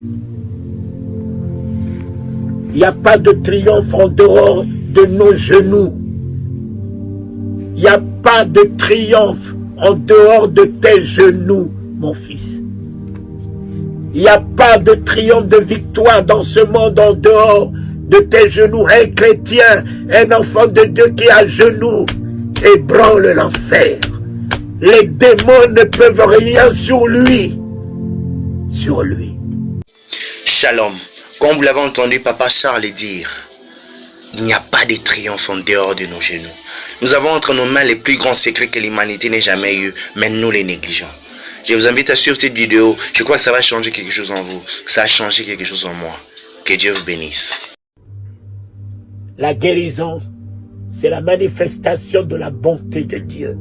Il n'y a pas de triomphe en dehors de nos genoux. Il n'y a pas de triomphe en dehors de tes genoux, mon fils. Il n'y a pas de triomphe de victoire dans ce monde en dehors de tes genoux. Un chrétien, un enfant de Dieu qui est à genoux, ébranle l'enfer. Les démons ne peuvent rien sur lui. Sur lui. Shalom. Comme vous l'avez entendu Papa Charles dire, il n'y a pas de triomphe en dehors de nos genoux. Nous avons entre nos mains les plus grands secrets que l'humanité n'ait jamais eu, mais nous les négligeons. Je vous invite à suivre cette vidéo. Je crois que ça va changer quelque chose en vous. Ça a changé quelque chose en moi. Que Dieu vous bénisse. La guérison, c'est la manifestation de la bonté de Dieu.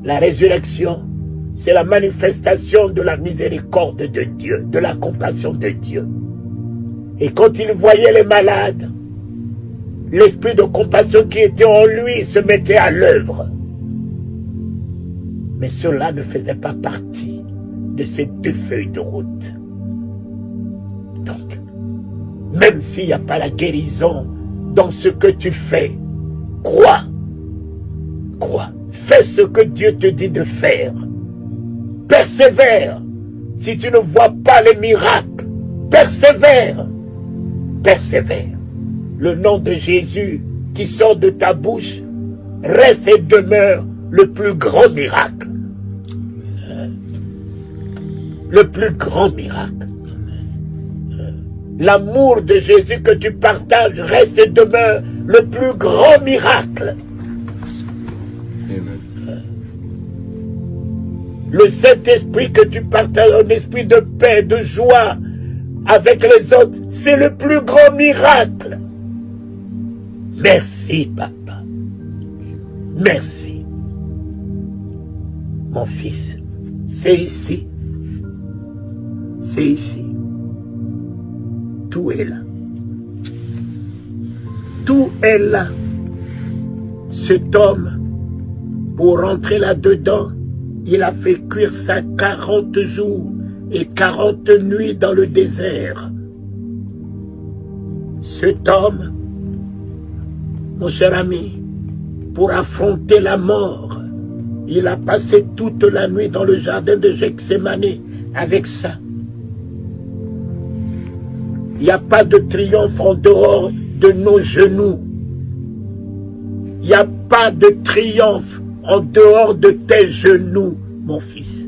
La résurrection, c'est la manifestation de la miséricorde de Dieu, de la compassion de Dieu. Et quand il voyait les malades, l'esprit de compassion qui était en lui se mettait à l'œuvre. Mais cela ne faisait pas partie de ces 2 feuilles de route. Donc, même s'il n'y a pas la guérison dans ce que tu fais, crois. Crois. Fais ce que Dieu te dit de faire. Persévère. Si tu ne vois pas les miracles, persévère. Persévère. Le nom de Jésus qui sort de ta bouche reste et demeure le plus grand miracle. Le plus grand miracle. L'amour de Jésus que tu partages reste et demeure le plus grand miracle. Le Saint-Esprit que tu partages, un esprit de paix, de joie avec les autres, c'est le plus grand miracle. Merci, papa. Merci. Mon fils, c'est ici. C'est ici. Tout est là. Tout est là. Cet homme, pour rentrer là-dedans, il a fait cuire ça 40 jours et 40 nuits dans le désert. Cet homme, mon cher ami, pour affronter la mort, il a passé toute la nuit dans le jardin de Gethsémani avec ça. Il n'y a pas de triomphe en dehors de nos genoux. Il n'y a pas de triomphe en dehors de tes genoux, mon fils.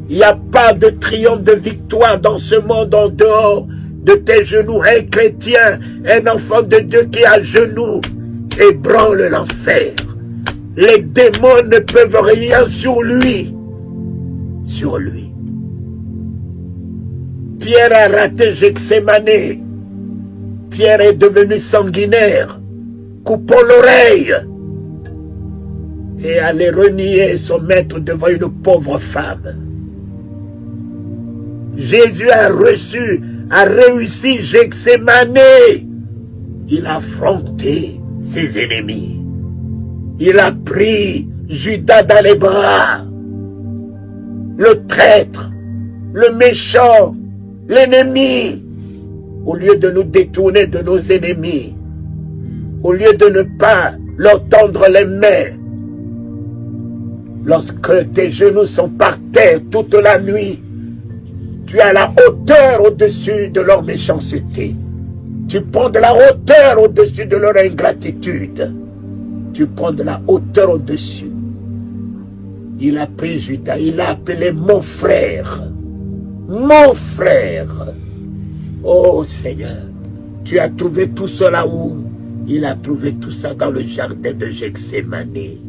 Il n'y a pas de triomphe de victoire dans ce monde en dehors de tes genoux. Un chrétien, un enfant de Dieu qui est à genoux, ébranle l'enfer. Les démons ne peuvent rien sur lui. Sur lui. Pierre a raté Gethsémani. Pierre est devenu sanguinaire, coupant l'oreille et allait renier son maître devant une pauvre femme. Jésus a réussi Gethsémani. Il a affronté ses ennemis. Il a pris Judas dans les bras, le traître, le méchant, l'ennemi. Au lieu de nous détourner de nos ennemis, au lieu de ne pas leur tendre les mains, lorsque tes genoux sont par terre toute la nuit, tu as la hauteur au-dessus de leur méchanceté. Tu prends de la hauteur au-dessus de leur ingratitude. Tu prends de la hauteur au-dessus. Il a pris Judas, il l'a appelé mon frère. Mon frère. Oh Seigneur, tu as trouvé tout cela où? Il a trouvé tout ça dans le jardin de Gethsémani.